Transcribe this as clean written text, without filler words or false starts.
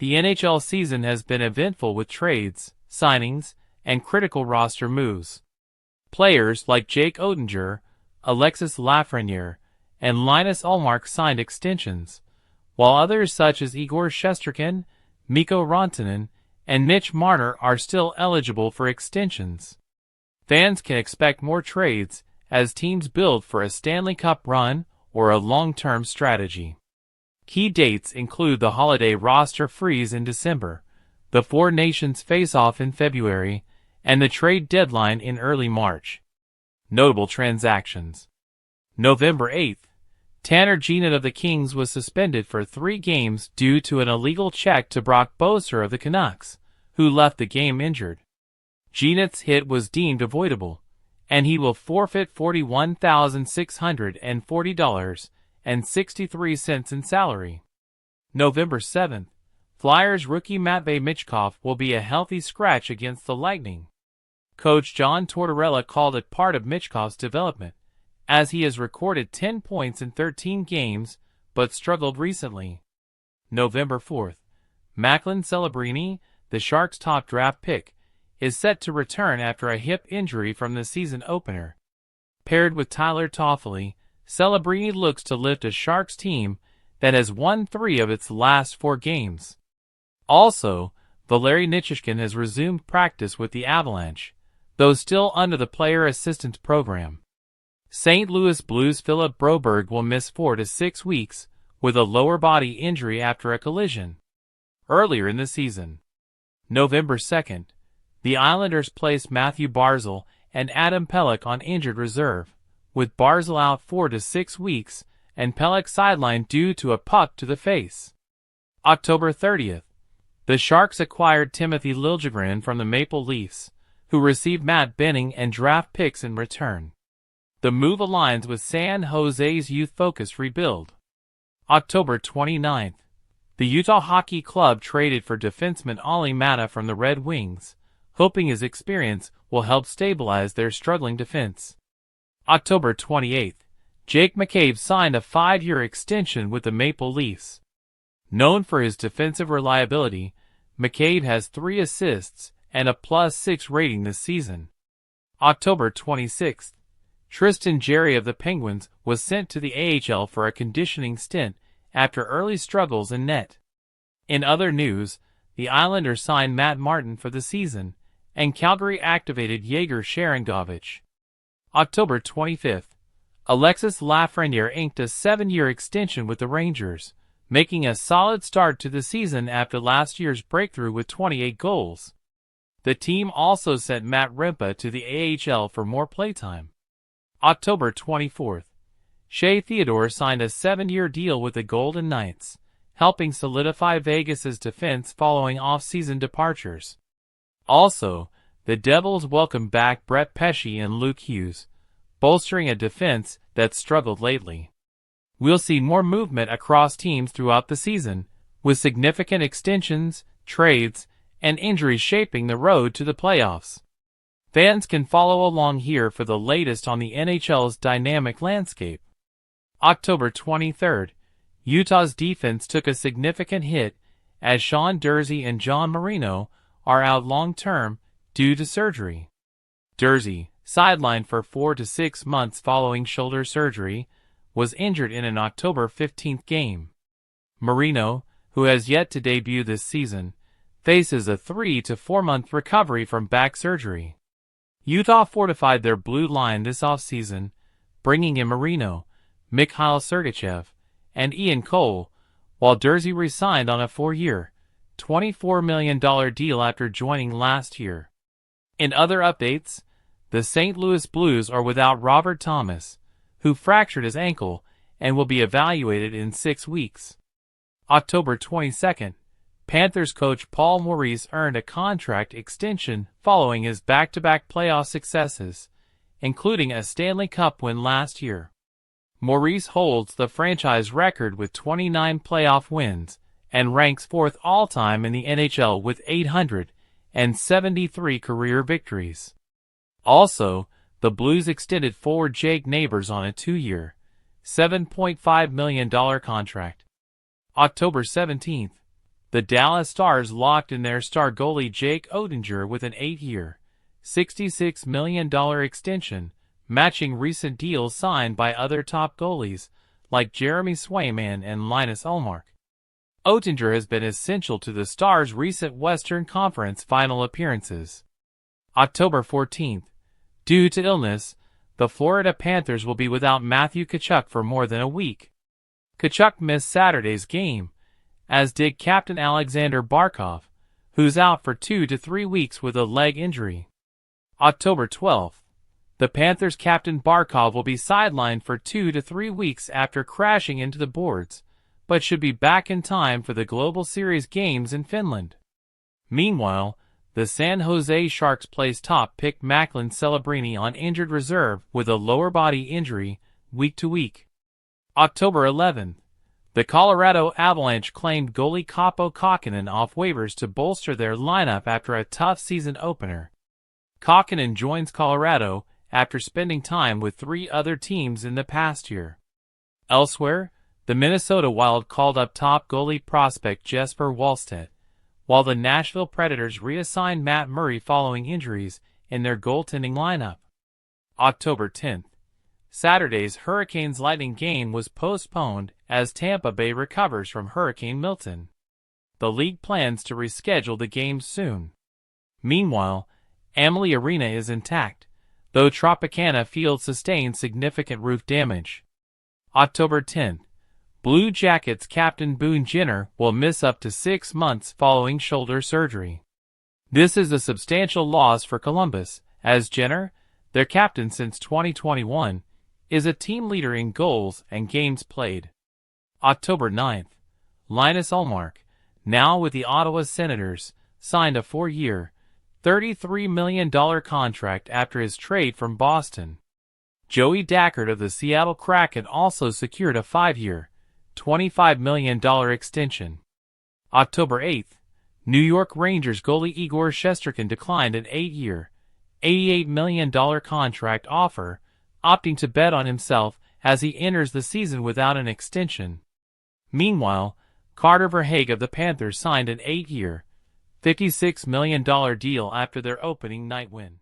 The NHL season has been eventful with trades, signings, and critical roster moves. Players like Jake Oettinger, Alexis Lafreniere, and Linus Ullmark signed extensions, while others such as Igor Shesterkin, Mikko Rantanen, and Mitch Marner are still eligible for extensions. Fans can expect more trades as teams build for a Stanley Cup run or a long-term strategy. Key dates include the holiday roster freeze in December, the Four Nations face-off in February, and the trade deadline in early March. Notable transactions. November 8th, Tanner Jeannot of the Kings was suspended for 3 games due to an illegal check to Brock Boeser of the Canucks, who left the game injured. Jeannot's hit was deemed avoidable, and he will forfeit $41,640.63 in salary. November 7th, Flyers rookie Matvei Michkov will be a healthy scratch against the Lightning. Coach John Tortorella called it part of Michkov's development, as he has recorded 10 points in 13 games, but struggled recently. November 4th, Macklin Celebrini, the Sharks' top draft pick, is set to return after a hip injury from the season opener. Paired with Tyler Toffoli, Celebrini looks to lift a Sharks team that has won 3 of its last 4 games. Also, Valeri Nichushkin has resumed practice with the Avalanche, though still under the player assistance program. St. Louis Blues Philip Broberg will miss 4 to 6 weeks with a lower body injury after a collision earlier in the season. November 2nd, the Islanders placed Matthew Barzal and Adam Pelech on injured reserve, with Barzal out 4 to 6 weeks and Pelech sidelined due to a puck to the face. October 30th, the Sharks acquired Timothy Liljegren from the Maple Leafs, who received Matt Benning and draft picks in return. The move aligns with San Jose's youth-focused rebuild. October 29th, the Utah Hockey Club traded for defenseman Olli Mata from the Red Wings, hoping his experience will help stabilize their struggling defense. October 28th, Jake McCabe signed a 5-year extension with the Maple Leafs. Known for his defensive reliability, McCabe has 3 assists and a +6 rating this season. October 26th, Tristan Jarry of the Penguins was sent to the AHL for a conditioning stint after early struggles in net. In other news, the Islanders signed Matt Martin for the season, and Calgary activated Yegor Sharangovich. October 25th, Alexis Lafreniere inked a 7-year extension with the Rangers, making a solid start to the season after last year's breakthrough with 28 goals. The team also sent Matt Rempa to the AHL for more playtime. October 24th, Shea Theodore signed a 7-year deal with the Golden Knights, helping solidify Vegas's defense following off-season departures. Also, the Devils welcomed back Brett Pesce and Luke Hughes, bolstering a defense that struggled lately. We'll see more movement across teams throughout the season, with significant extensions, trades, and injuries shaping the road to the playoffs. Fans can follow along here for the latest on the NHL's dynamic landscape. October 23rd, Utah's defense took a significant hit as Sean Durzi and John Marino are out long-term due to surgery. Durzi, sidelined for 4 to 6 months following shoulder surgery, was injured in an October 15th game. Marino, who has yet to debut this season, faces a 3 to 4 month recovery from back surgery. Utah fortified their blue line this offseason, bringing in Marino, Mikhail Sergachev, and Ian Cole, while Durzi re-signed on a 4-year, $24 million deal after joining last year. In other updates, the St. Louis Blues are without Robert Thomas, who fractured his ankle and will be evaluated in 6 weeks. October 22nd, Panthers coach Paul Maurice earned a contract extension following his back-to-back playoff successes, including a Stanley Cup win last year. Maurice holds the franchise record with 29 playoff wins and ranks 4th all-time in the NHL with 873 career victories. Also, the Blues extended forward Jake Neighbors on a 2-year, $7.5 million contract. October 17th, The Dallas Stars locked in their star goalie Jake Oettinger with an 8-year, $66 million extension, matching recent deals signed by other top goalies like Jeremy Swayman and Linus Ullmark. Oettinger has been essential to the Stars' recent Western Conference final appearances. October 14th. Due to illness, the Florida Panthers will be without Matthew Tkachuk for more than a week. Tkachuk missed Saturday's game, as did captain Alexander Barkov, who's out for 2 to 3 weeks with a leg injury. October 12th. The Panthers' captain Barkov will be sidelined for 2 to 3 weeks after crashing into the boards, but should be back in time for the Global Series games in Finland. Meanwhile, the San Jose Sharks placed top pick Macklin Celebrini on injured reserve with a lower body injury, week to week. October 11th. The Colorado Avalanche claimed goalie Kaapo Kähkönen off waivers to bolster their lineup after a tough season opener. Kähkönen joins Colorado after spending time with 3 other teams in the past year. Elsewhere, the Minnesota Wild called up top goalie prospect Jesper Wallstedt, while the Nashville Predators reassigned Matt Murray following injuries in their goaltending lineup. October 10th. Saturday's Hurricanes-Lightning game was postponed as Tampa Bay recovers from Hurricane Milton. The league plans to reschedule the game soon. Meanwhile, Amalie Arena is intact, though Tropicana Field sustained significant roof damage. October 10th. Blue Jackets captain Boone Jenner will miss up to 6 months following shoulder surgery. This is a substantial loss for Columbus, as Jenner, their captain since 2021, is a team leader in goals and games played. October 9th. Linus Ullmark, now with the Ottawa Senators, signed a 4-year, $33 million contract after his trade from Boston. Joey Dackert of the Seattle Kraken also secured a 5-year, $25 million extension. October 8th. New York Rangers goalie Igor Shesterkin declined an 8-year, $88 million contract offer, opting to bet on himself as he enters the season without an extension. Meanwhile, Carter Verhaeghe of the Panthers signed an 8-year, $56 million deal after their opening night win.